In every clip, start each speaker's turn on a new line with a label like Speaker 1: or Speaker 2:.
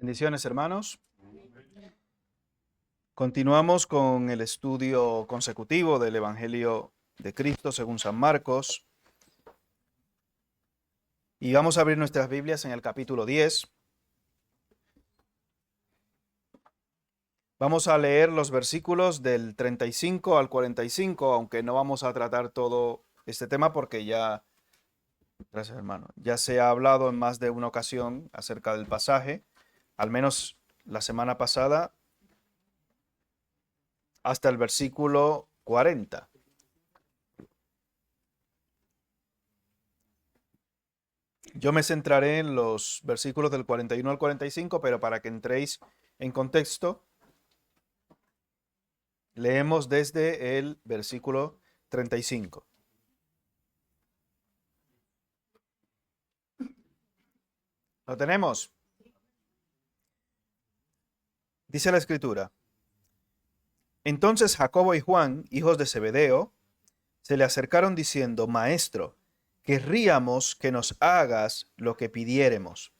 Speaker 1: Bendiciones, hermanos. Continuamos con el estudio consecutivo del Evangelio de Cristo según San Marcos. Y vamos a abrir nuestras Biblias en el capítulo 10. Vamos a leer los versículos del 35 al 45, aunque no vamos a tratar todo este tema porque gracias hermano, ya se ha hablado en más de una ocasión acerca del pasaje, al menos la semana pasada, hasta el versículo 40. Yo me centraré en los versículos del 41 al 45, pero para que entréis en contexto, leemos desde el versículo 35. ¿Lo tenemos? Dice la Escritura: Entonces Jacobo y Juan, hijos de Zebedeo, se le acercaron diciendo: Maestro, querríamos que nos hagas lo que pidiéremos.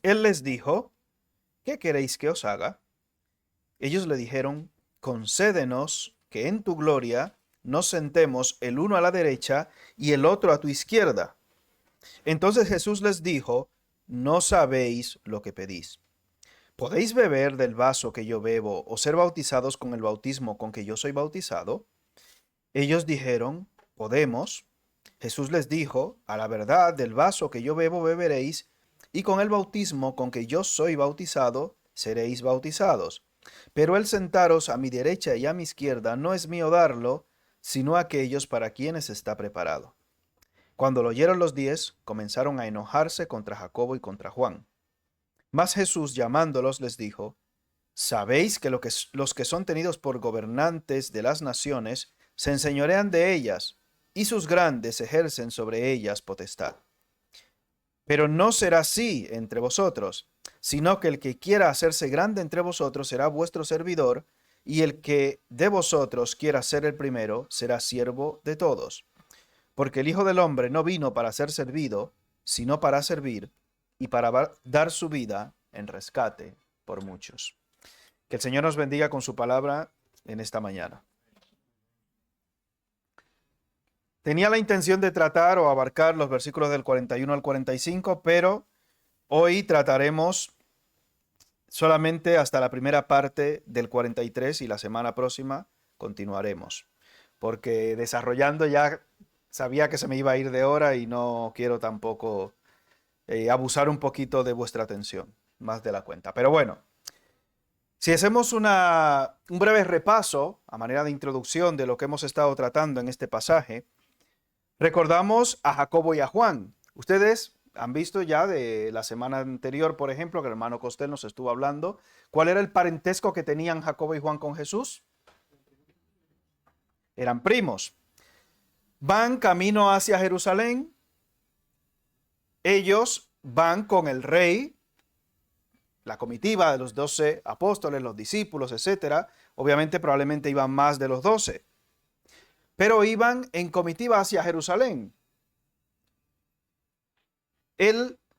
Speaker 1: Él les dijo: ¿Qué queréis que os haga? Ellos le dijeron: Concédenos que en tu gloria nos sentemos el uno a la derecha y el otro a tu izquierda. Entonces Jesús les dijo: No sabéis lo que pedís. ¿Podéis beber del vaso que yo bebo o ser bautizados con el bautismo con que yo soy bautizado? Ellos dijeron: Podemos. Jesús les dijo: A la verdad, del vaso que yo bebo beberéis, y con el bautismo con que yo soy bautizado seréis bautizados. Pero el sentaros a mi derecha y a mi izquierda no es mío darlo, sino a aquellos para quienes está preparado. Cuando lo oyeron los 10, comenzaron a enojarse contra Jacobo y contra Juan. Mas Jesús, llamándolos, les dijo: ¿Sabéis que los que son tenidos por gobernantes de las naciones se enseñorean de ellas, y sus grandes ejercen sobre ellas potestad? Pero no será así entre vosotros, sino que el que quiera hacerse grande entre vosotros será vuestro servidor, y el que de vosotros quiera ser el primero será siervo de todos. Porque el Hijo del Hombre no vino para ser servido, sino para servir y para dar su vida en rescate por muchos. Que el Señor nos bendiga con su palabra en esta mañana. Tenía la intención de tratar o abarcar los versículos del 41 al 45, pero hoy trataremos solamente hasta la primera parte del 43 y la semana próxima continuaremos. Porque desarrollando ya sabía que se me iba a ir de hora y no quiero tampoco abusar un poquito de vuestra atención, más de la cuenta. Pero bueno, si hacemos un breve repaso a manera de introducción de lo que hemos estado tratando en este pasaje, recordamos a Jacobo y a Juan. Ustedes han visto ya de la semana anterior, por ejemplo, que el hermano Costel nos estuvo hablando, ¿cuál era el parentesco que tenían Jacobo y Juan con Jesús? Eran primos. Van camino hacia Jerusalén. Ellos van con el rey, la comitiva de los 12 apóstoles, los discípulos, etcétera. Obviamente, probablemente iban más de los 12. Pero iban en comitiva hacia Jerusalén.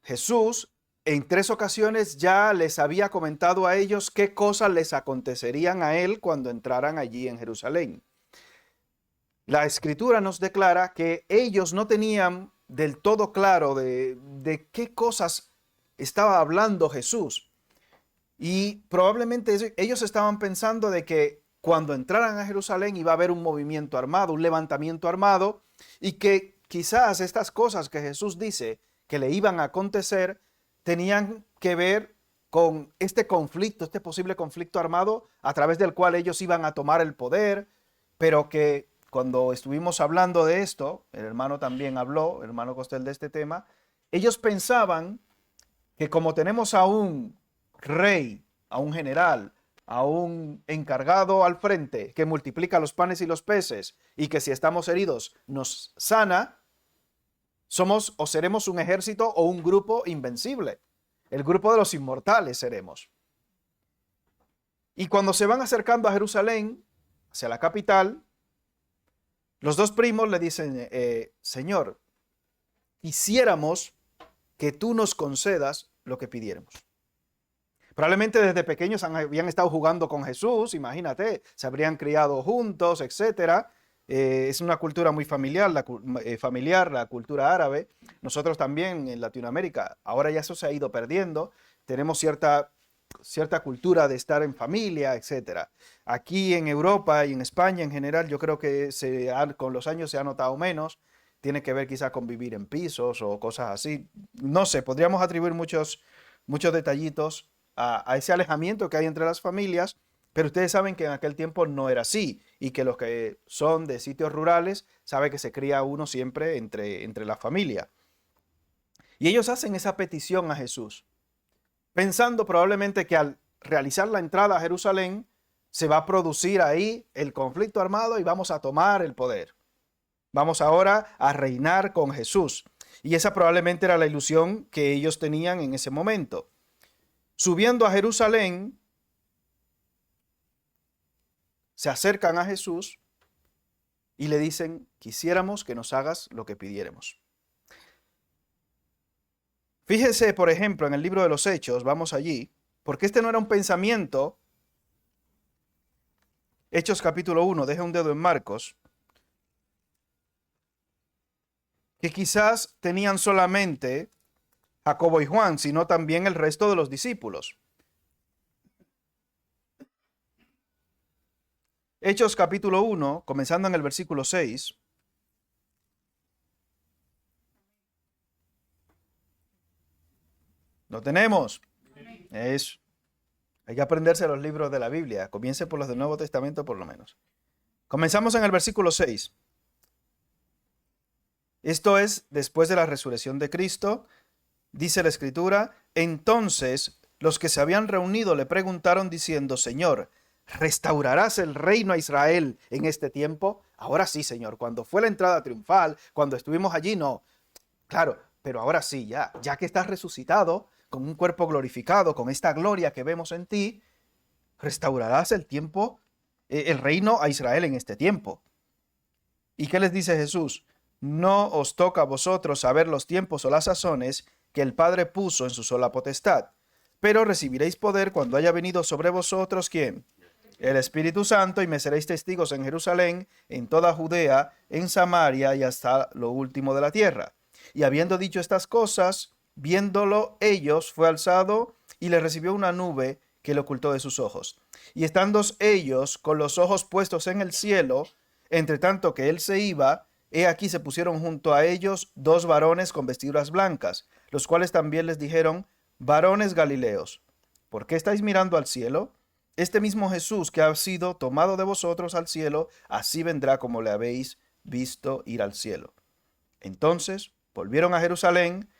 Speaker 1: Jesús, en 3 ocasiones ya les había comentado a ellos qué cosas les acontecerían a él cuando entraran allí en Jerusalén. La Escritura nos declara que ellos no tenían del todo claro de qué cosas estaba hablando Jesús. Y probablemente ellos estaban pensando de que cuando entraran a Jerusalén iba a haber un movimiento armado, un levantamiento armado, y que quizás estas cosas que Jesús dice que le iban a acontecer tenían que ver con este conflicto, este posible conflicto armado a través del cual ellos iban a tomar el poder, pero que cuando estuvimos hablando de esto, el hermano también habló, el hermano Costel, de este tema, ellos pensaban que como tenemos a un rey, a un general, a un encargado al frente que multiplica los panes y los peces y que si estamos heridos nos sana, somos o seremos un ejército o un grupo invencible. El grupo de los inmortales seremos. Y cuando se van acercando a Jerusalén, hacia la capital, los 2 primos le dicen: Señor, quisiéramos que tú nos concedas lo que pidiéramos. Probablemente desde pequeños habían estado jugando con Jesús, imagínate, se habrían criado juntos, etcétera. Es una cultura muy familiar, la cultura árabe. Nosotros también en Latinoamérica, ahora ya eso se ha ido perdiendo. Tenemos cierta cultura de estar en familia, etcétera. Aquí en Europa y en España en general, yo creo que con los años se ha notado menos. Tiene que ver quizá con vivir en pisos o cosas así. No sé, podríamos atribuir muchos detallitos a ese alejamiento que hay entre las familias, pero ustedes saben que en aquel tiempo no era así y que los que son de sitios rurales saben que se cría uno siempre entre la familia. Y ellos hacen esa petición a Jesús, pensando probablemente que al realizar la entrada a Jerusalén se va a producir ahí el conflicto armado y vamos a tomar el poder. Vamos ahora a reinar con Jesús. Y esa probablemente era la ilusión que ellos tenían en ese momento. Subiendo a Jerusalén, se acercan a Jesús y le dicen, quisiéramos que nos hagas lo que pidiéramos. Fíjese, por ejemplo, en el libro de los Hechos, vamos allí, porque este no era un pensamiento. Hechos capítulo 1, deje un dedo en Marcos, que quizás tenían solamente Jacobo y Juan, sino también el resto de los discípulos. Hechos capítulo 1, comenzando en el versículo 6. ¿Lo tenemos? Hay que aprenderse los libros de la Biblia. Comience por los del Nuevo Testamento por lo menos. Comenzamos en el versículo 6. Esto es después de la resurrección de Cristo. Dice la Escritura, entonces los que se habían reunido le preguntaron diciendo, Señor, ¿restaurarás el reino a Israel en este tiempo? Ahora sí, Señor, cuando fue la entrada triunfal, cuando estuvimos allí, no. Claro, pero ahora sí, ya que estás resucitado, con un cuerpo glorificado, con esta gloria que vemos en ti, restaurarás el reino a Israel en este tiempo. ¿Y qué les dice Jesús? No os toca a vosotros saber los tiempos o las sazones que el Padre puso en su sola potestad, pero recibiréis poder cuando haya venido sobre vosotros, ¿quién? El Espíritu Santo, y me seréis testigos en Jerusalén, en toda Judea, en Samaria y hasta lo último de la tierra. Y habiendo dicho estas cosas, viéndolo ellos, fue alzado y le recibió una nube que le ocultó de sus ojos. Y estando ellos con los ojos puestos en el cielo, entre tanto que él se iba, he aquí se pusieron junto a ellos dos varones con vestiduras blancas, los cuales también les dijeron, varones Galileos, ¿por qué estáis mirando al cielo? Este mismo Jesús que ha sido tomado de vosotros al cielo, así vendrá como le habéis visto ir al cielo. Entonces volvieron a Jerusalén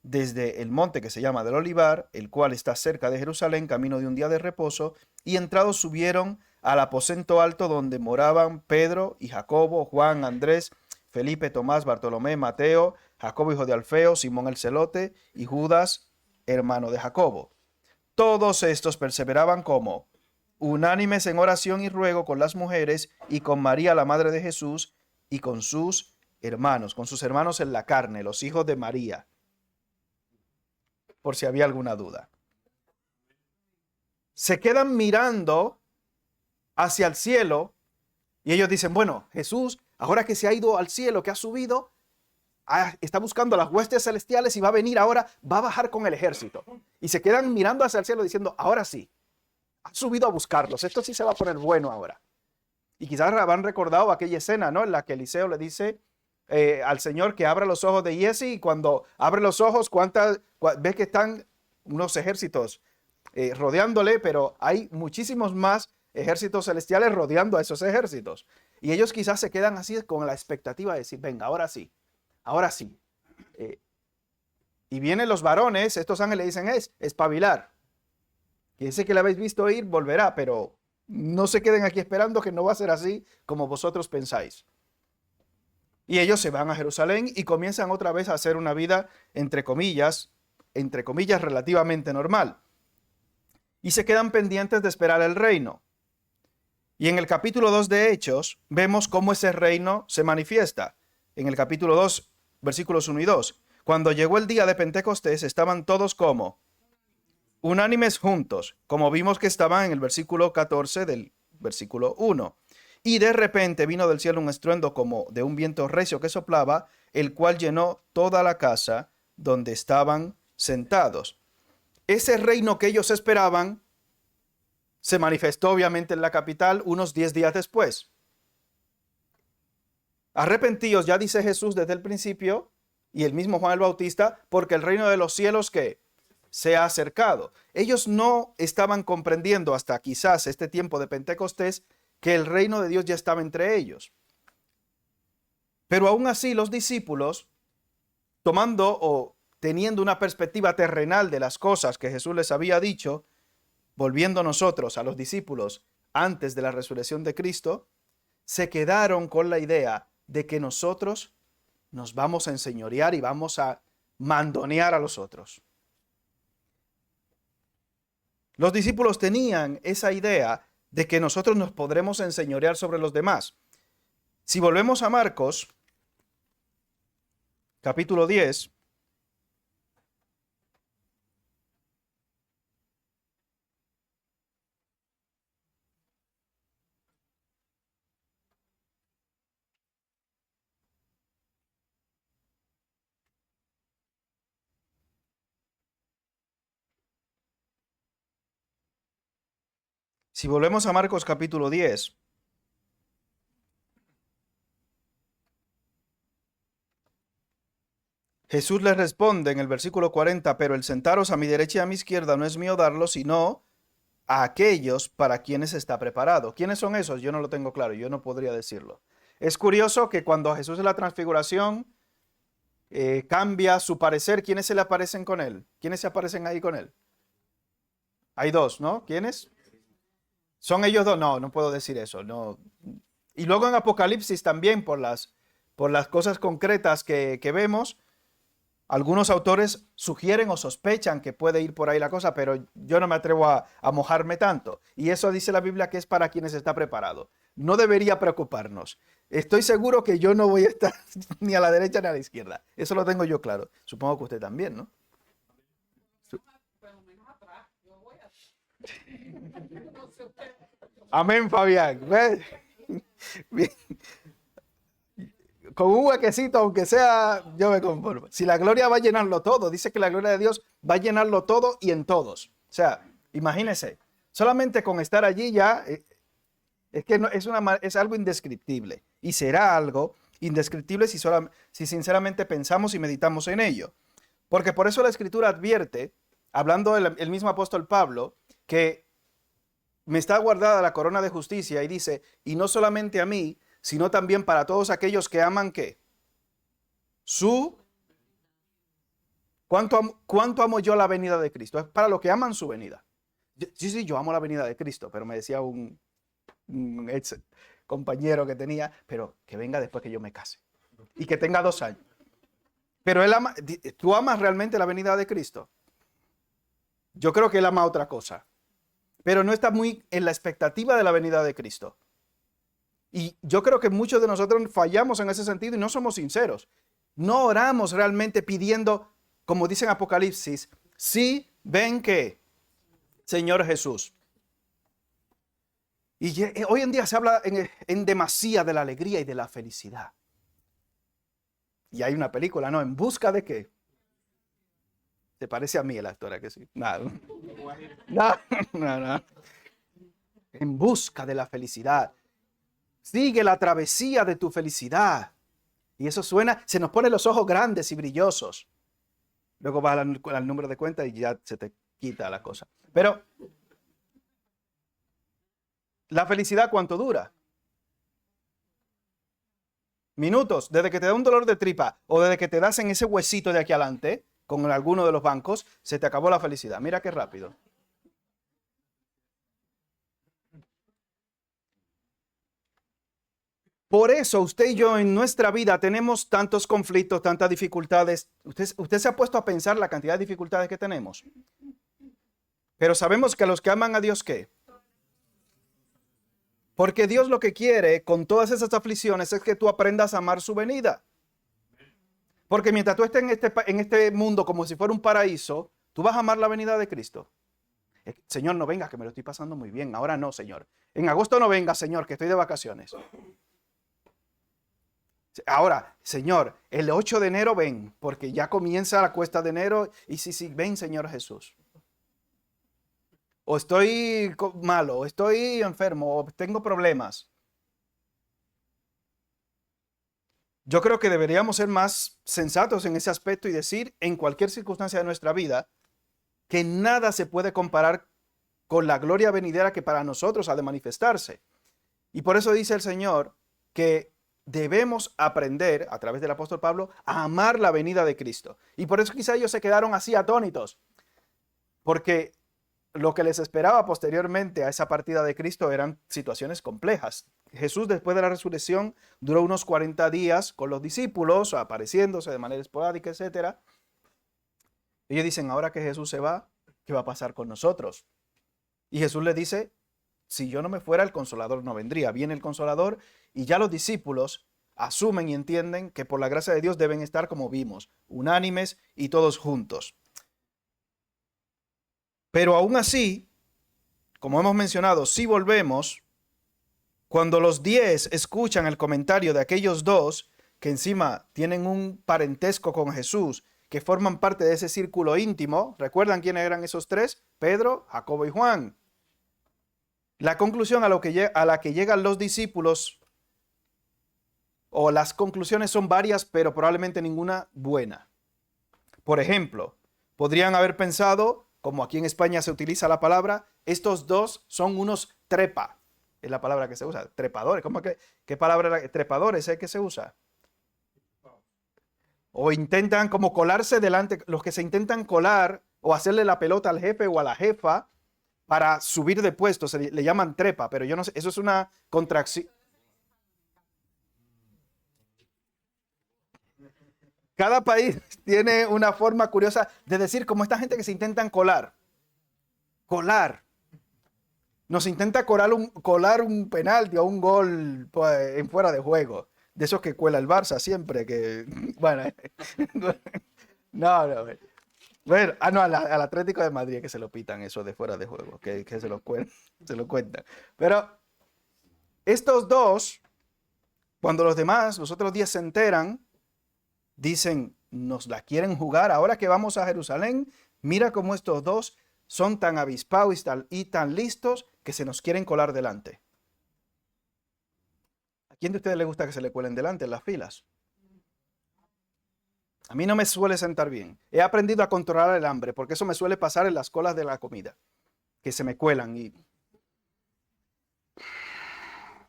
Speaker 1: desde el monte que se llama del Olivar, el cual está cerca de Jerusalén, camino de un día de reposo, y entrados subieron al aposento alto donde moraban Pedro y Jacobo, Juan, Andrés, Felipe, Tomás, Bartolomé, Mateo, Jacobo hijo de Alfeo, Simón el celote y Judas, hermano de Jacobo. Todos estos perseveraban como unánimes en oración y ruego con las mujeres y con María la madre de Jesús y con sus hermanos en la carne, los hijos de María, por si había alguna duda. Se quedan mirando hacia el cielo y ellos dicen, bueno, Jesús, ahora que se ha ido al cielo, que ha subido, está buscando las huestes celestiales y va a venir ahora, va a bajar con el ejército. Y se quedan mirando hacia el cielo diciendo, ahora sí, ha subido a buscarlos, esto sí se va a poner bueno ahora. Y quizás habrán recordado aquella escena, ¿no? En la que Eliseo le dice al Señor que abra los ojos de Giesi, y cuando abre los ojos, ve que están unos ejércitos rodeándole, pero hay muchísimos más ejércitos celestiales rodeando a esos ejércitos. Y ellos quizás se quedan así con la expectativa de decir, venga, ahora sí, ahora sí. Y vienen los varones, estos ángeles dicen, espabilar. Que ese que le habéis visto ir volverá, pero no se queden aquí esperando, que no va a ser así como vosotros pensáis. Y ellos se van a Jerusalén y comienzan otra vez a hacer una vida, entre comillas, relativamente normal. Y se quedan pendientes de esperar el reino. Y en el capítulo 2 de Hechos vemos cómo ese reino se manifiesta. En el capítulo 2, versículos 1 y 2. Cuando llegó el día de Pentecostés, estaban todos como unánimes juntos, como vimos que estaban en el versículo 14 del versículo 1. Y de repente vino del cielo un estruendo como de un viento recio que soplaba, el cual llenó toda la casa donde estaban sentados. Ese reino que ellos esperaban se manifestó obviamente en la capital unos 10 días después. Arrepentíos, ya dice Jesús desde el principio, y el mismo Juan el Bautista, porque el reino de los cielos que se ha acercado. Ellos no estaban comprendiendo hasta quizás este tiempo de Pentecostés que el reino de Dios ya estaba entre ellos. Pero aún así los discípulos, tomando o teniendo una perspectiva terrenal de las cosas que Jesús les había dicho, volviendo nosotros a los discípulos antes de la resurrección de Cristo, se quedaron con la idea de que nosotros nos vamos a enseñorear y vamos a mandonear a los otros. Los discípulos tenían esa idea de que nosotros nos podremos enseñorear sobre los demás. Si volvemos a Marcos, capítulo 10, si volvemos a Marcos capítulo 10, Jesús les responde en el versículo 40, pero el sentaros a mi derecha y a mi izquierda no es mío darlo, sino a aquellos para quienes está preparado. ¿Quiénes son esos? Yo no lo tengo claro, yo no podría decirlo. Es curioso que cuando Jesús en la transfiguración cambia su parecer, ¿quiénes se le aparecen con él? ¿Quiénes se aparecen ahí con él? Hay dos, ¿no? ¿Quiénes? ¿Son ellos dos? No, no puedo decir eso. No. Y luego en Apocalipsis también por las cosas concretas que vemos, algunos autores sugieren o sospechan que puede ir por ahí la cosa, pero yo no me atrevo a mojarme tanto. Y eso dice la Biblia que es para quienes está preparado. No debería preocuparnos. Estoy seguro que yo no voy a estar ni a la derecha ni a la izquierda. Eso lo tengo yo claro. Supongo que usted también, ¿no? Amén, Fabián. Bien. Con un huequecito, aunque sea, yo me conformo. Si la gloria va a llenarlo todo, dice que la gloria de Dios va a llenarlo todo y en todos. O sea, imagínense, solamente con estar allí ya, es que no, es algo indescriptible. Y será algo indescriptible si sinceramente pensamos y meditamos en ello. Porque por eso la Escritura advierte, hablando el mismo apóstol Pablo, que me está guardada la corona de justicia y dice, y no solamente a mí, sino también para todos aquellos que aman ¿qué? ¿Cuánto amo yo la venida de Cristo? Es para los que aman su venida. Sí, yo amo la venida de Cristo, pero me decía un ex compañero que tenía, pero que venga después que yo me case y que tenga 2 años. Pero él ama, ¿tú amas realmente la venida de Cristo? Yo creo que él ama otra cosa, pero no está muy en la expectativa de la venida de Cristo. Y yo creo que muchos de nosotros fallamos en ese sentido y no somos sinceros. No oramos realmente pidiendo, como dice en Apocalipsis, sí, ven que, Señor Jesús. Y hoy en día se habla en demasía de la alegría y de la felicidad. Y hay una película, ¿no? ¿En busca de qué? ¿Te parece a mí el actor? ¿A que sí? No. No. En busca de la felicidad. Sigue la travesía de tu felicidad. Y eso suena, se nos ponen los ojos grandes y brillosos. Luego vas al número de cuenta y ya se te quita la cosa. Pero, ¿la felicidad cuánto dura? Minutos, desde que te da un dolor de tripa o desde que te das en ese huesito de aquí adelante, con alguno de los bancos, se te acabó la felicidad. Mira qué rápido. Por eso usted y yo en nuestra vida tenemos tantos conflictos, tantas dificultades. Usted se ha puesto a pensar la cantidad de dificultades que tenemos. Pero sabemos que a los que aman a Dios, ¿qué? Porque Dios lo que quiere con todas esas aflicciones es que tú aprendas a amar su venida. Porque mientras tú estés en este mundo como si fuera un paraíso, tú vas a amar la venida de Cristo. Señor, no venga, que me lo estoy pasando muy bien. Ahora no, Señor. En agosto no venga, Señor, que estoy de vacaciones. Ahora, Señor, el 8 de enero ven, porque ya comienza la cuesta de enero. Y sí, ven, Señor Jesús. O estoy malo, o estoy enfermo, o tengo problemas. Yo creo que deberíamos ser más sensatos en ese aspecto y decir en cualquier circunstancia de nuestra vida que nada se puede comparar con la gloria venidera que para nosotros ha de manifestarse. Y por eso dice el Señor que debemos aprender, a través del apóstol Pablo, a amar la venida de Cristo. Y por eso quizá ellos se quedaron así atónitos, porque lo que les esperaba posteriormente a esa partida de Cristo eran situaciones complejas. Jesús, después de la resurrección, duró unos 40 días con los discípulos, apareciéndose de manera esporádica, etc. Ellos dicen, ahora que Jesús se va, ¿qué va a pasar con nosotros? Y Jesús les dice, si yo no me fuera, el Consolador no vendría. Viene el Consolador y ya los discípulos asumen y entienden que por la gracia de Dios deben estar como vimos, unánimes y todos juntos. Pero aún así, como hemos mencionado, si volvemos, cuando los 10 escuchan el comentario de aquellos dos que encima tienen un parentesco con Jesús, que forman parte de ese círculo íntimo, ¿recuerdan quiénes eran esos tres? Pedro, Jacobo y Juan. La conclusión a la que llegan los discípulos, o las conclusiones son varias, pero probablemente ninguna buena. Por ejemplo, podrían haber pensado, como aquí en España se utiliza la palabra, estos dos son unos trepa. Es la palabra que se usa, trepadores. ¿Cómo que qué palabra trepadores es que se usa? O intentan como colarse delante, los que se intentan colar o hacerle la pelota al jefe o a la jefa para subir de puesto, se le llaman trepa, pero yo no sé, eso es una contracción. Cada país tiene una forma curiosa de decir como esta gente que se intentan colar. Colar. Nos intenta colar un penalti o un gol pues, en fuera de juego. De esos que cuela el Barça siempre. Que, bueno, no. Bueno, no, al Atlético de Madrid que se lo pitan eso de fuera de juego. Que se lo cuentan. Pero estos dos, cuando los otros 10 se enteran, dicen, nos la quieren jugar. Ahora que vamos a Jerusalén, mira cómo estos dos son tan avispados y tan listos que se nos quieren colar delante. ¿A quién de ustedes le gusta que se le cuelen delante en las filas? A mí no me suele sentar bien. He aprendido a controlar el hambre, porque eso me suele pasar en las colas de la comida, que se me cuelan. Y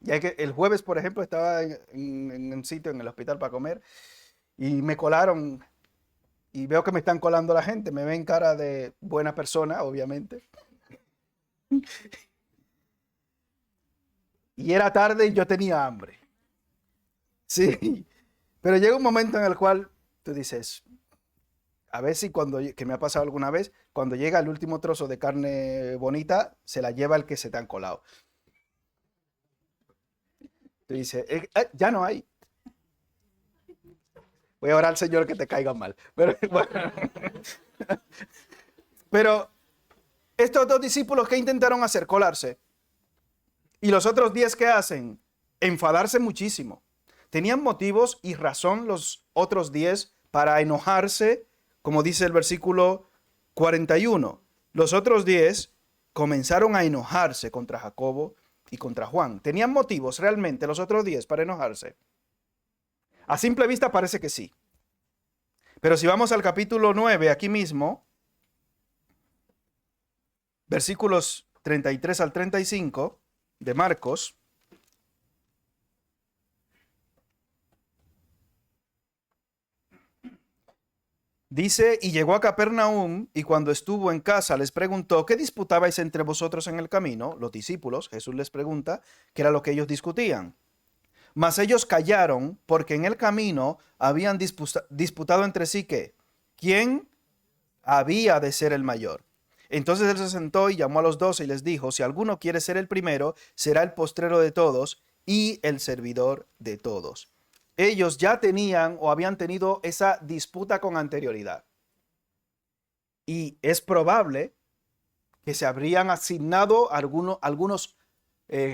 Speaker 1: ya que el jueves, por ejemplo, estaba en un sitio en el hospital para comer y me colaron y veo que me están colando la gente. Me ven cara de buena persona, obviamente. Y era tarde y yo tenía hambre. Sí, pero llega un momento en el cual tú dices, a ver si que me ha pasado alguna vez, cuando llega el último trozo de carne bonita, se la lleva el que se te han colado. Tú dices, ya no hay. Voy a orar al Señor que te caiga mal. Pero, bueno. Pero estos dos discípulos, ¿qué intentaron hacer? Colarse. Y los otros 10, ¿qué hacen? Enfadarse muchísimo. Tenían motivos y razón los otros 10 para enojarse, como dice el versículo 41. Los otros 10 comenzaron a enojarse contra Jacobo y contra Juan. ¿Tenían motivos realmente los otros 10 para enojarse? A simple vista parece que sí. Pero si vamos al capítulo 9, aquí mismo, versículos 33 al 35 de Marcos, dice, y llegó a Capernaum, y cuando estuvo en casa les preguntó, ¿qué disputabais entre vosotros en el camino? Los discípulos, Jesús les pregunta, ¿qué era lo que ellos discutían? Mas ellos callaron, porque en el camino habían disputado entre sí que, ¿quién había de ser el mayor? Entonces él se sentó y llamó a los 12 y les dijo, si alguno quiere ser el primero, será el postrero de todos y el servidor de todos. Ellos ya tenían o habían tenido esa disputa con anterioridad. Y es probable que se habrían asignado algunos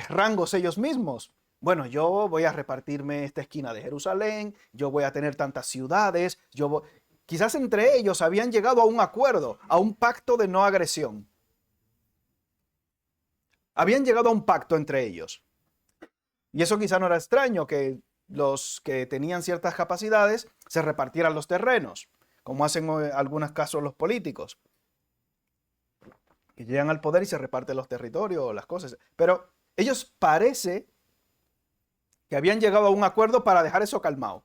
Speaker 1: rangos ellos mismos. Bueno, yo voy a repartirme esta esquina de Jerusalén, yo voy a tener tantas ciudades, quizás entre ellos habían llegado a un acuerdo, a un pacto de no agresión. Habían llegado a un pacto entre ellos. Y eso quizá no era extraño, que los que tenían ciertas capacidades se repartieran los terrenos, como hacen en algunos casos los políticos, que llegan al poder y se reparten los territorios, las cosas. Pero ellos parece que habían llegado a un acuerdo para dejar eso calmado.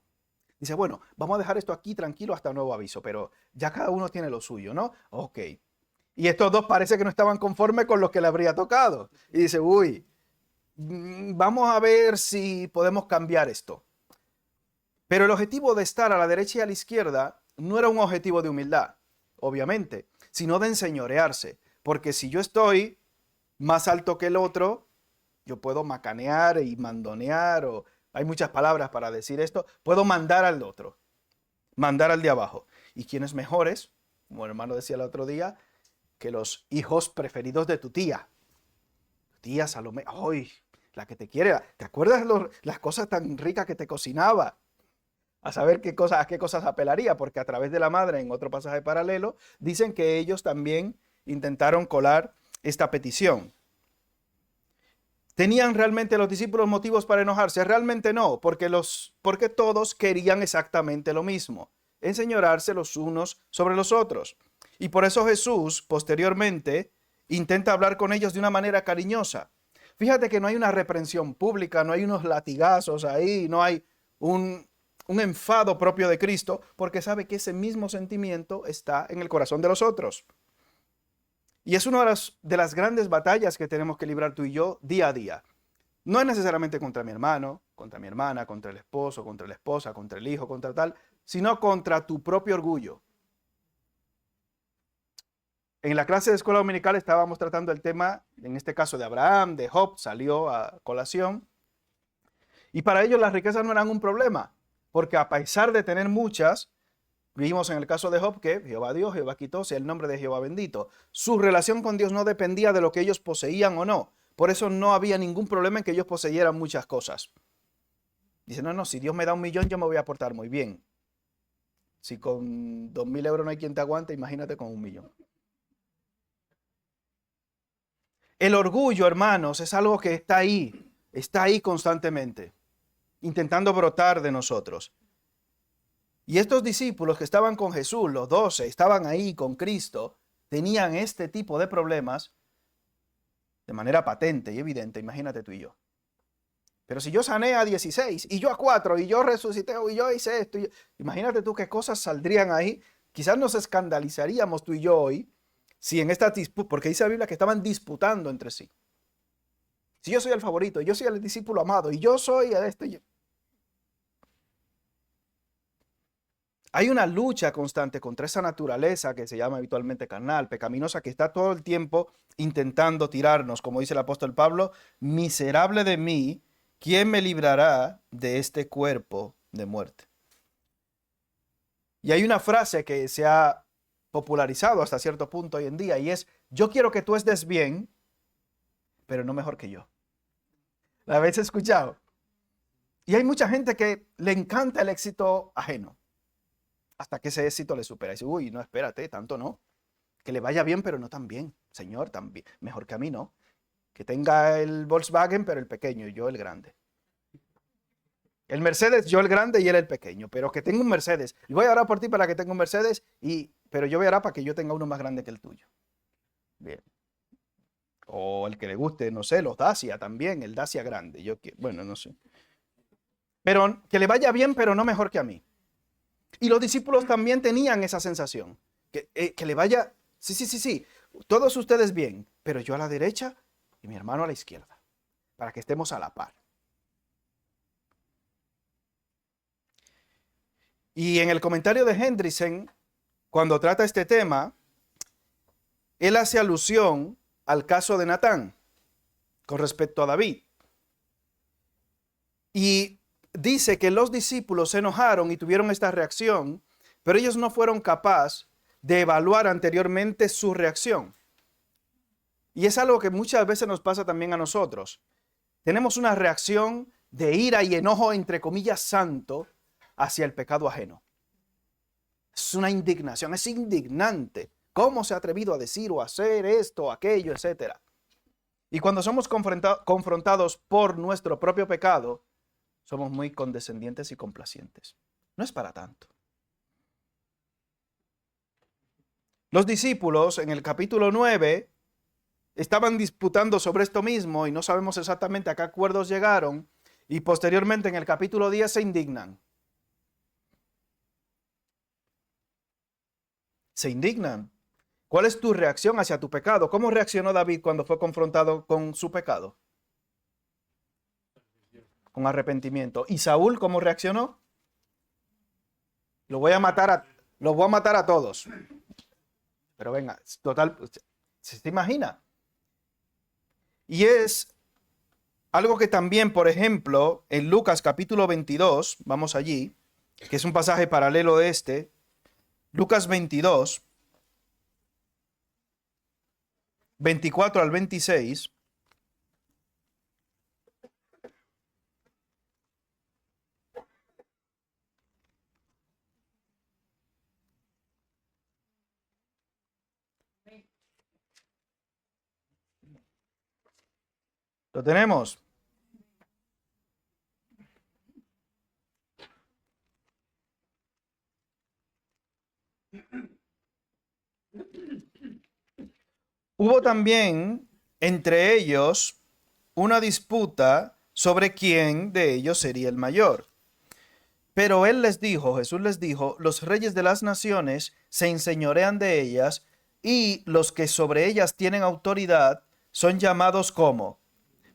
Speaker 1: Dice, bueno, vamos a dejar esto aquí tranquilo hasta nuevo aviso, pero ya cada uno tiene lo suyo, ¿no? Ok. Y estos dos parece que no estaban conformes con lo que le habría tocado. Y dice, uy, vamos a ver si podemos cambiar esto. Pero el objetivo de estar a la derecha y a la izquierda no era un objetivo de humildad, obviamente, sino de enseñorearse. Porque si yo estoy más alto que el otro, yo puedo macanear y mandonear, o hay muchas palabras para decir esto, puedo mandar al otro, mandar al de abajo. ¿Y quién es mejores? Como el hermano decía el otro día, que los hijos preferidos de tu tía. Tu tía Salomé, ¡ay! La que te quiere. ¿Te acuerdas las cosas tan ricas que te cocinaba? A saber a qué cosas apelaría, porque a través de la madre, en otro pasaje paralelo, dicen que ellos también intentaron colar esta petición. ¿Tenían realmente los discípulos motivos para enojarse? Realmente no, porque todos querían exactamente lo mismo, enseñorarse los unos sobre los otros. Y por eso Jesús, posteriormente, intenta hablar con ellos de una manera cariñosa. Fíjate que no hay una reprensión pública, no hay unos latigazos ahí, no hay un enfado propio de Cristo, porque sabe que ese mismo sentimiento está en el corazón de los otros. Y es una de las grandes batallas que tenemos que librar tú y yo día a día. No es necesariamente contra mi hermano, contra mi hermana, contra el esposo, contra la esposa, contra el hijo, contra tal, sino contra tu propio orgullo. En la clase de escuela dominical estábamos tratando el tema, en este caso de Abraham, de Job, salió a colación. Y para ellos las riquezas no eran un problema, porque a pesar de tener muchas, vimos en el caso de Job que Jehová dio, Jehová quitó, sea el nombre de Jehová bendito. Su relación con Dios no dependía de lo que ellos poseían o no. Por eso no había ningún problema en que ellos poseyeran muchas cosas. Dice, no, si Dios me da 1.000.000, yo me voy a portar muy bien. Si con 2.000 euros no hay quien te aguante, imagínate con 1.000.000. El orgullo, hermanos, es algo que está ahí constantemente, intentando brotar de nosotros. Y estos discípulos que estaban con Jesús, los 12, estaban ahí con Cristo, tenían este tipo de problemas de manera patente y evidente, imagínate tú y yo. Pero si yo sané a 16 y yo a 4 y yo resucité y yo hice esto, imagínate tú qué cosas saldrían ahí. Quizás nos escandalizaríamos tú y yo hoy si en esta disputa, porque dice la Biblia que estaban disputando entre sí. Si yo soy el favorito, yo soy el discípulo amado y yo soy esto. Hay una lucha constante contra esa naturaleza que se llama habitualmente carnal, pecaminosa, que está todo el tiempo intentando tirarnos, como dice el apóstol Pablo, miserable de mí, ¿quién me librará de este cuerpo de muerte? Y hay una frase que se ha popularizado hasta cierto punto hoy en día y es, yo quiero que tú estés bien, pero no mejor que yo. ¿La habéis escuchado? Y hay mucha gente que le encanta el éxito ajeno, hasta que ese éxito le supera. Y dice, uy, no, espérate, tanto no. Que le vaya bien, pero no tan bien. Señor, tan bien. Mejor que a mí, ¿no? Que tenga el Volkswagen, pero el pequeño, y yo el grande. El Mercedes, yo el grande y él el pequeño. Pero que tenga un Mercedes. Y voy a orar por ti para que tenga un Mercedes, pero yo voy a orar para que yo tenga uno más grande que el tuyo. Bien. O el que le guste, no sé, los Dacia también, el Dacia grande. Bueno, no sé. Pero que le vaya bien, pero no mejor que a mí. Y los discípulos también tenían esa sensación. Que le vaya, sí, todos ustedes bien, pero yo a la derecha y mi hermano a la izquierda, para que estemos a la par. Y en el comentario de Hendrickson, cuando trata este tema, él hace alusión al caso de Natán con respecto a David. Y dice que los discípulos se enojaron y tuvieron esta reacción, pero ellos no fueron capaces de evaluar anteriormente su reacción. Y es algo que muchas veces nos pasa también a nosotros. Tenemos una reacción de ira y enojo, entre comillas, santo, hacia el pecado ajeno. Es una indignación, es indignante. ¿Cómo se ha atrevido a decir o hacer esto, aquello, etcétera? Y cuando somos confrontados por nuestro propio pecado, somos muy condescendientes y complacientes. No es para tanto. Los discípulos en el capítulo 9 estaban disputando sobre esto mismo y no sabemos exactamente a qué acuerdos llegaron, y posteriormente en el capítulo 10 se indignan. Se indignan. ¿Cuál es tu reacción hacia tu pecado? ¿Cómo reaccionó David cuando fue confrontado con su pecado? Con arrepentimiento. ¿Y Saúl cómo reaccionó? Los voy a matar a todos. Pero venga, total, ¿se imagina? Y es algo que también, por ejemplo, en Lucas capítulo 22, vamos allí, que es un pasaje paralelo de este, Lucas 22, 24 al 26. ¿Lo tenemos? Hubo también entre ellos una disputa sobre quién de ellos sería el mayor. Pero Jesús les dijo, los reyes de las naciones se enseñorean de ellas, y los que sobre ellas tienen autoridad son llamados como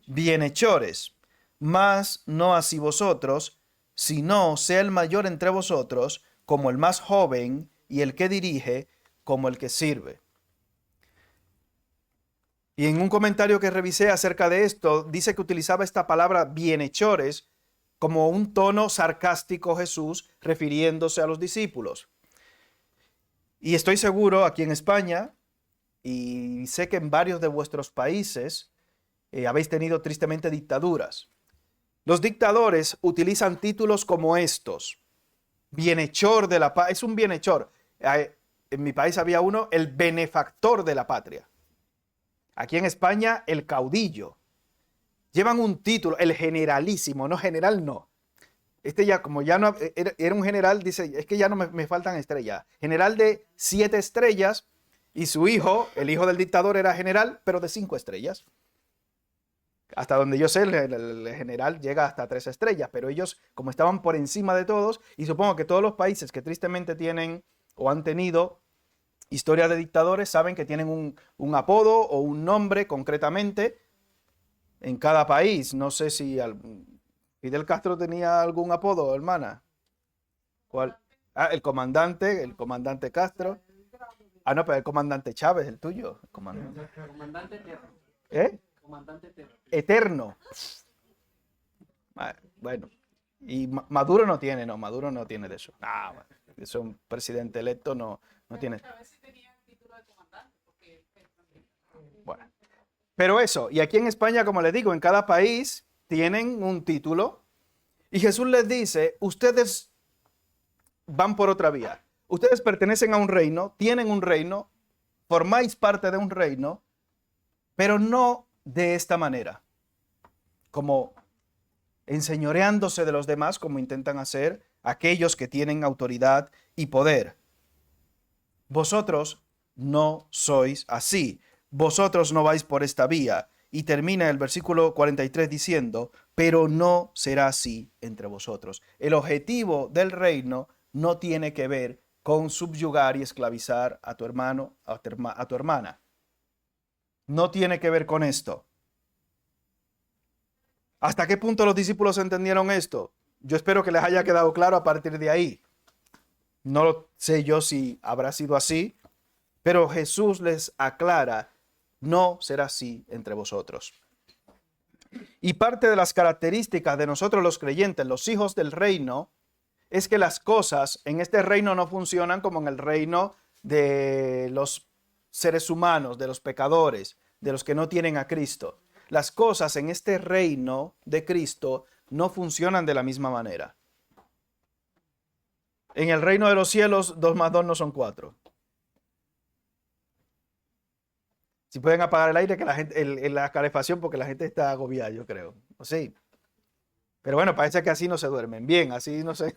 Speaker 1: bienhechores, mas no así vosotros, sino sea el mayor entre vosotros como el más joven, y el que dirige como el que sirve. Y en un comentario que revisé acerca de esto, dice que utilizaba esta palabra bienhechores como un tono sarcástico Jesús refiriéndose a los discípulos. Y estoy seguro aquí en España, y sé que en varios de vuestros países habéis tenido tristemente dictaduras. Los dictadores utilizan títulos como estos. Bienhechor de la paz, es un bienhechor. En mi país había uno, el benefactor de la patria. Aquí en España, el caudillo. Llevan un título, el generalísimo, no general, no. Este ya, como ya no era un general, dice, es que ya no me faltan estrellas. General de 7 estrellas, y su hijo, el hijo del dictador, era general, pero de 5 estrellas. Hasta donde yo sé, el general llega hasta 3 estrellas, pero ellos, como estaban por encima de todos, y supongo que todos los países que tristemente tienen o han tenido historia de dictadores, saben que tienen un apodo o un nombre concretamente en cada país. No sé si Fidel Castro tenía algún apodo, hermana. ¿Cuál? Ah, el comandante Castro. Ah, no, pero el comandante Chávez, el tuyo. El comandante Eterno. ¿Eh? Comandante Eterno. Eterno. Ah, bueno. Y Maduro no tiene, no, Maduro no tiene de eso. Ah, bueno, es un presidente electo, no tiene. Bueno. Pero eso, y aquí en España, como les digo, en cada país tienen un título, y Jesús les dice, ustedes van por otra vía. Ustedes pertenecen a un reino, tienen un reino, formáis parte de un reino, pero no de esta manera, como enseñoreándose de los demás, como intentan hacer aquellos que tienen autoridad y poder. Vosotros no sois así. Vosotros no vais por esta vía. Y termina el versículo 43 diciendo, pero no será así entre vosotros. El objetivo del reino no tiene que ver con subyugar y esclavizar a tu hermano, a tu hermana. No tiene que ver con esto. ¿Hasta qué punto los discípulos entendieron esto? Yo espero que les haya quedado claro a partir de ahí. No lo sé yo si habrá sido así, pero Jesús les aclara, no será así entre vosotros. Y parte de las características de nosotros los creyentes, los hijos del reino, es que las cosas en este reino no funcionan como en el reino de los seres humanos, de los pecadores. de los que no tienen a Cristo. Las cosas en este reino de Cristo no funcionan de la misma manera. En el reino de los cielos, 2 más 2 no son 4. Si pueden apagar el aire, que la gente, la calefacción, porque la gente está agobiada, yo creo. ¿O sí? Pero bueno, parece que así no se duermen. Bien, así no sé.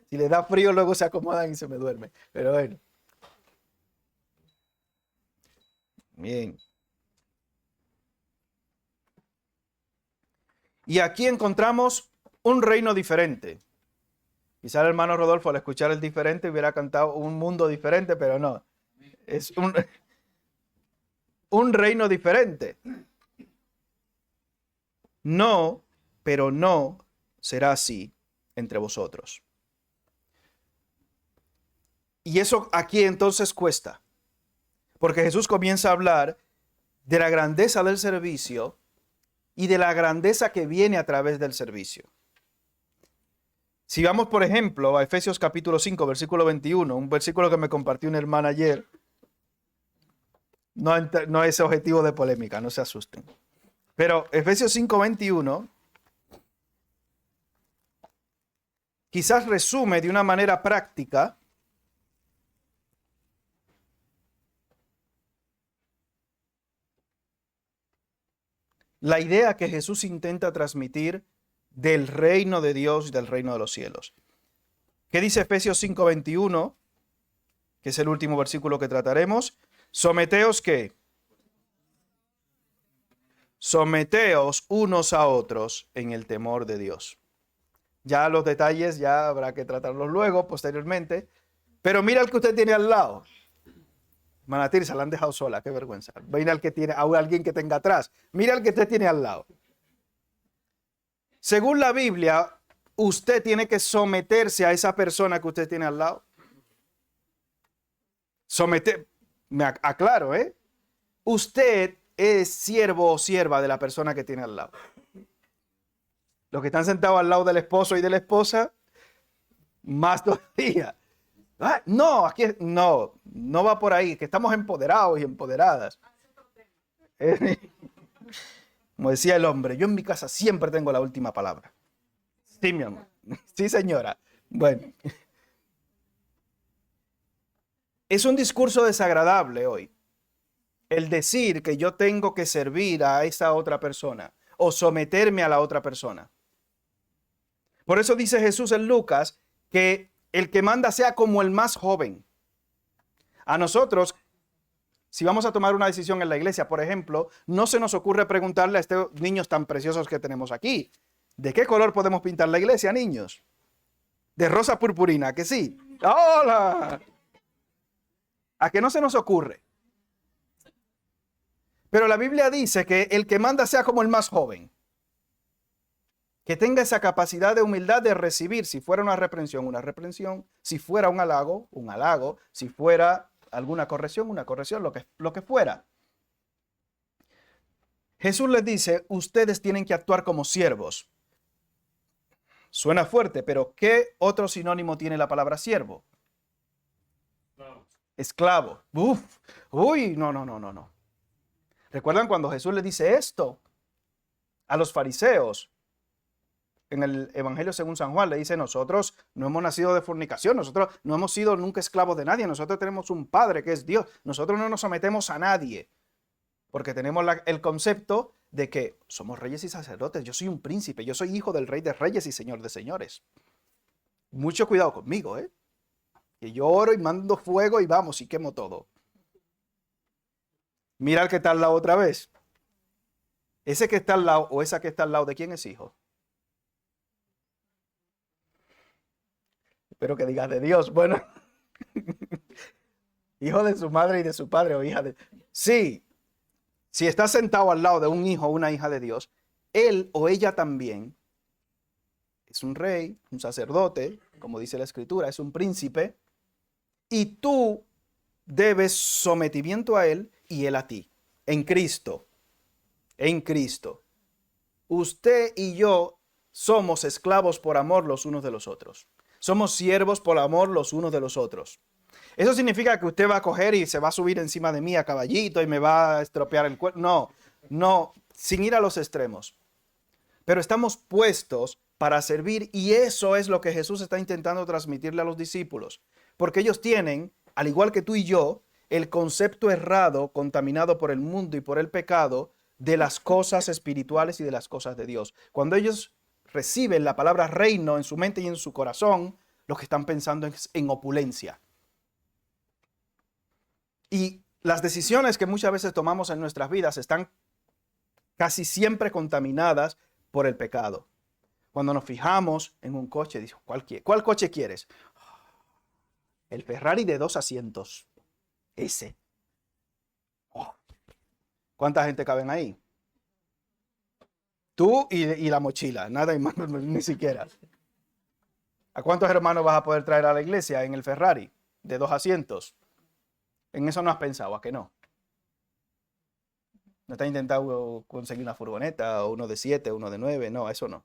Speaker 1: Si les da frío, luego se acomodan y se me duermen. Pero bueno. Bien. Y aquí encontramos un reino diferente. Quizá el hermano Rodolfo al escuchar el diferente hubiera cantado un mundo diferente, pero no. Es un reino diferente. No, pero no será así entre vosotros. Y eso aquí entonces cuesta. Porque Jesús comienza a hablar de la grandeza del servicio y de la grandeza que viene a través del servicio. Si vamos, por ejemplo, a Efesios capítulo 5, versículo 21, un versículo que me compartió una hermana ayer, no es objetivo de polémica, no se asusten. Pero Efesios 5, 21, quizás resume de una manera práctica la idea que Jesús intenta transmitir del reino de Dios y del reino de los cielos. ¿Qué dice Efesios 5:21? Que es el último versículo que trataremos. Someteos, ¿qué? Someteos unos a otros en el temor de Dios. Ya los detalles ya habrá que tratarlos luego, posteriormente. Pero mira el que usted tiene al lado. Manatir, se la han dejado sola, qué vergüenza. Mira al que tiene, a alguien que tenga atrás. Mira el que usted tiene al lado. Según la Biblia, usted tiene que someterse a esa persona que usted tiene al lado. Me aclaro, ¿eh? Usted es siervo o sierva de la persona que tiene al lado. Los que están sentados al lado del esposo y de la esposa, más todavía. No, aquí no va por ahí, que estamos empoderados y empoderadas. Como decía el hombre, yo en mi casa siempre tengo la última palabra. Sí, mi amor. Sí, señora. Bueno. Es un discurso desagradable hoy. El decir que yo tengo que servir a esa otra persona o someterme a la otra persona. Por eso dice Jesús en Lucas que el que manda sea como el más joven. A nosotros, si vamos a tomar una decisión en la iglesia, por ejemplo, no se nos ocurre preguntarle a estos niños tan preciosos que tenemos aquí, ¿de qué color podemos pintar la iglesia, niños? De rosa purpurina, ¿que sí? ¡Hola! ¿A qué no se nos ocurre? Pero la Biblia dice que el que manda sea como el más joven. Que tenga esa capacidad de humildad de recibir, si fuera una reprensión, si fuera un halago, si fuera alguna corrección, lo que fuera. Jesús les dice, ustedes tienen que actuar como siervos. Suena fuerte, pero ¿qué otro sinónimo tiene la palabra siervo? Esclavo. Uy, no. ¿Recuerdan cuando Jesús le dice esto a los fariseos? En el Evangelio según San Juan le dice, nosotros no hemos nacido de fornicación, nosotros no hemos sido nunca esclavos de nadie, nosotros tenemos un Padre que es Dios, nosotros no nos sometemos a nadie, porque tenemos el concepto de que somos reyes y sacerdotes, yo soy un príncipe, yo soy hijo del Rey de Reyes y Señor de Señores. Mucho cuidado conmigo, que yo oro y mando fuego y vamos y quemo todo. Mira al que está al lado otra vez. Ese que está al lado o esa que está al lado, ¿de quién es hijo? Espero que digas de Dios. Bueno, hijo de su madre y de su padre o hija de... Sí, si está sentado al lado de un hijo o una hija de Dios, él o ella también es un rey, un sacerdote, como dice la Escritura, es un príncipe, y tú debes sometimiento a él y él a ti, en Cristo, en Cristo. Usted y yo somos esclavos por amor los unos de los otros. Somos siervos por amor los unos de los otros. ¿Eso significa que usted va a coger y se va a subir encima de mí a caballito y me va a estropear el cuerpo? No, no, sin ir a los extremos. Pero estamos puestos para servir y eso es lo que Jesús está intentando transmitirle a los discípulos. Porque ellos tienen, al igual que tú y yo, el concepto errado, contaminado por el mundo y por el pecado, de las cosas espirituales y de las cosas de Dios. Cuando ellos reciben la palabra reino en su mente y en su corazón, lo que están pensando es en opulencia. Y las decisiones que muchas veces tomamos en nuestras vidas están casi siempre contaminadas por el pecado. Cuando nos fijamos en un coche, digo, ¿cuál coche quieres? El Ferrari de 2 asientos. Ese. Oh. ¿Cuánta gente caben ahí? Tú y la mochila, nada más, ni siquiera. ¿A cuántos hermanos vas a poder traer a la iglesia en el Ferrari de 2 asientos? En eso no has pensado, ¿a que no? ¿No te has intentado conseguir una furgoneta o uno de 7, uno de 9? No, eso no.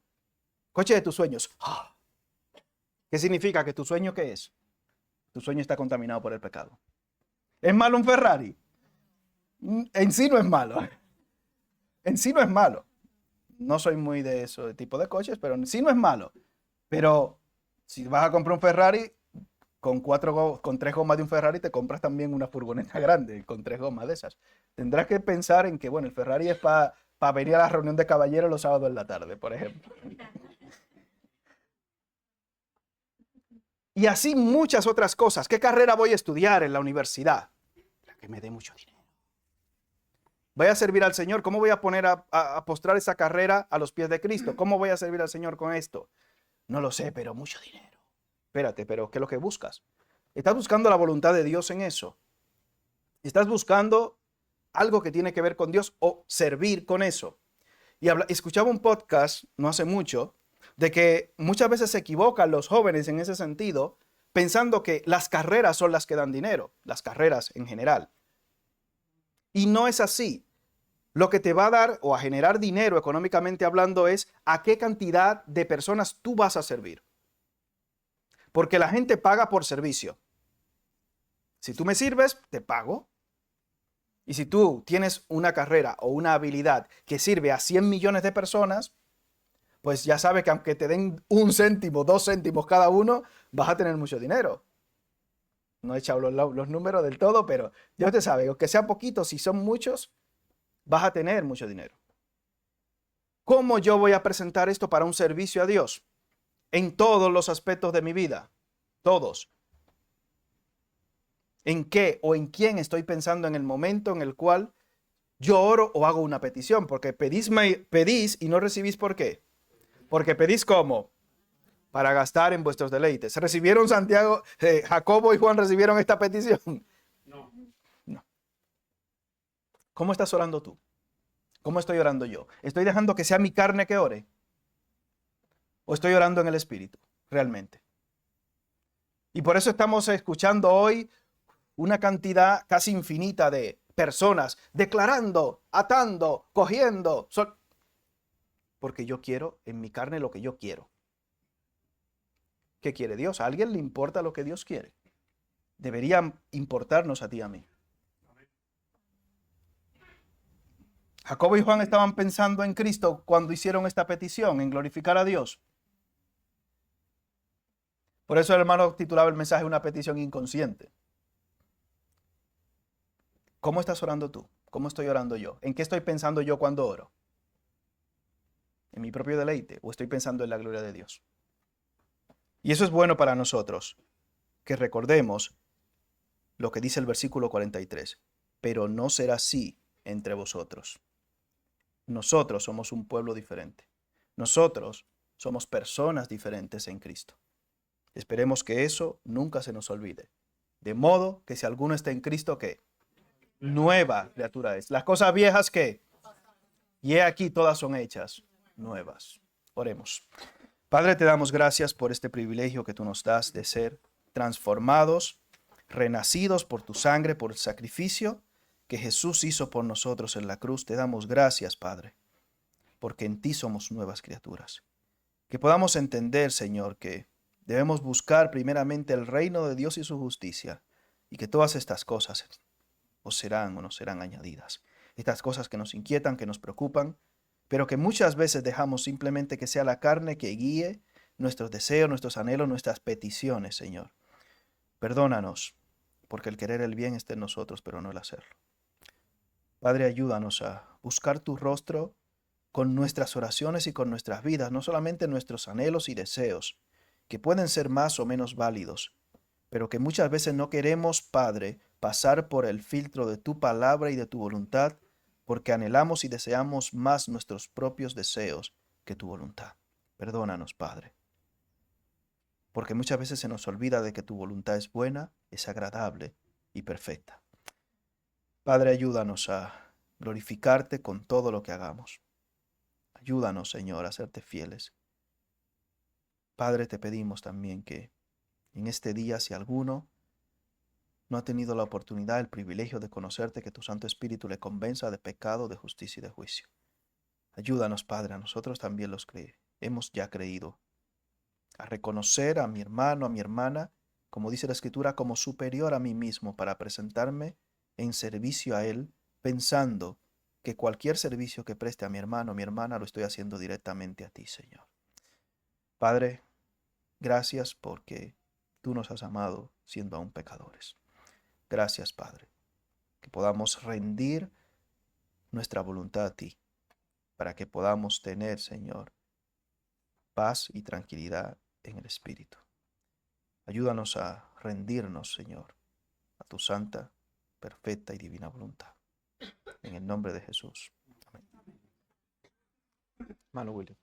Speaker 1: Coche de tus sueños. ¿Qué significa? ¿Que tu sueño qué es? Tu sueño está contaminado por el pecado. ¿Es malo un Ferrari? En sí no es malo. En sí no es malo. No soy muy de ese tipo de coches, pero en sí no es malo. Pero si vas a comprar un Ferrari, con 3 gomas de un Ferrari, te compras también una furgoneta grande con 3 gomas de esas. Tendrás que pensar en que, bueno, el Ferrari es para venir a la reunión de caballeros los sábados en la tarde, por ejemplo. Y así muchas otras cosas. ¿Qué carrera voy a estudiar en la universidad? La que me dé mucho dinero. ¿Voy a servir al Señor? ¿Cómo voy a poner a postrar esa carrera a los pies de Cristo? ¿Cómo voy a servir al Señor con esto? No lo sé, pero mucho dinero. Espérate, pero ¿qué es lo que buscas? ¿Estás buscando la voluntad de Dios en eso? ¿Estás buscando algo que tiene que ver con Dios o servir con eso? Y escuchaba un podcast no hace mucho de que muchas veces se equivocan los jóvenes en ese sentido, pensando que las carreras son las que dan dinero, las carreras en general. Y no es así. Lo que te va a dar o a generar dinero económicamente hablando es a qué cantidad de personas tú vas a servir. Porque la gente paga por servicio. Si tú me sirves, te pago. Y si tú tienes una carrera o una habilidad que sirve a 100 millones de personas, pues ya sabes que aunque te den 1 céntimo, 2 céntimos cada uno, vas a tener mucho dinero. No he echado los números del todo, pero ya usted sabe, aunque sea poquito, si son muchos, vas a tener mucho dinero. ¿Cómo yo voy a presentar esto para un servicio a Dios? En todos los aspectos de mi vida. Todos. ¿En qué o en quién estoy pensando en el momento en el cual yo oro o hago una petición? Porque pedís y no recibís, ¿por qué? Porque pedís ¿cómo? Para gastar en vuestros deleites. ¿Recibieron Jacobo y Juan recibieron esta petición? No. No. ¿Cómo estás orando tú? ¿Cómo estoy orando yo? ¿Estoy dejando que sea mi carne que ore? ¿O estoy orando en el Espíritu, realmente? Y por eso estamos escuchando hoy una cantidad casi infinita de personas declarando, atando, cogiendo. Porque yo quiero en mi carne lo que yo quiero. ¿Qué quiere Dios? ¿A alguien le importa lo que Dios quiere? Debería importarnos a ti y a mí. Jacobo y Juan estaban pensando en Cristo cuando hicieron esta petición, en glorificar a Dios. Por eso el hermano titulaba el mensaje una petición inconsciente. ¿Cómo estás orando tú? ¿Cómo estoy orando yo? ¿En qué estoy pensando yo cuando oro? ¿En mi propio deleite o estoy pensando en la gloria de Dios? Y eso es bueno para nosotros, que recordemos lo que dice el versículo 43. Pero no será así entre vosotros. Nosotros somos un pueblo diferente. Nosotros somos personas diferentes en Cristo. Esperemos que eso nunca se nos olvide. De modo que si alguno está en Cristo, ¿qué? Nueva criatura es. Las cosas viejas, ¿qué? Y he aquí todas son hechas nuevas. Oremos. Padre, te damos gracias por este privilegio que tú nos das de ser transformados, renacidos por tu sangre, por el sacrificio que Jesús hizo por nosotros en la cruz. Te damos gracias, Padre, porque en ti somos nuevas criaturas. Que podamos entender, Señor, que debemos buscar primeramente el reino de Dios y su justicia, y que todas estas cosas os serán o nos serán añadidas. Estas cosas que nos inquietan, que nos preocupan, pero que muchas veces dejamos simplemente que sea la carne que guíe nuestros deseos, nuestros anhelos, nuestras peticiones, Señor. Perdónanos, porque el querer el bien está en nosotros, pero no el hacerlo. Padre, ayúdanos a buscar tu rostro con nuestras oraciones y con nuestras vidas, no solamente nuestros anhelos y deseos, que pueden ser más o menos válidos, pero que muchas veces no queremos, Padre, pasar por el filtro de tu palabra y de tu voluntad, porque anhelamos y deseamos más nuestros propios deseos que tu voluntad. Perdónanos, Padre, porque muchas veces se nos olvida de que tu voluntad es buena, es agradable y perfecta. Padre, ayúdanos a glorificarte con todo lo que hagamos. Ayúdanos, Señor, a serte fieles. Padre, te pedimos también que en este día, si alguno no ha tenido la oportunidad, el privilegio de conocerte, que tu Santo Espíritu le convenza de pecado, de justicia y de juicio. Ayúdanos, Padre, a nosotros también los que hemos ya creído, a reconocer a mi hermano, a mi hermana, como dice la Escritura, como superior a mí mismo, para presentarme en servicio a Él, pensando que cualquier servicio que preste a mi hermano o mi hermana lo estoy haciendo directamente a ti, Señor. Padre, gracias porque tú nos has amado siendo aún pecadores. Gracias, Padre, que podamos rendir nuestra voluntad a ti, para que podamos tener, Señor, paz y tranquilidad en el Espíritu. Ayúdanos a rendirnos, Señor, a tu santa, perfecta y divina voluntad. En el nombre de Jesús. Amén. Hermano William.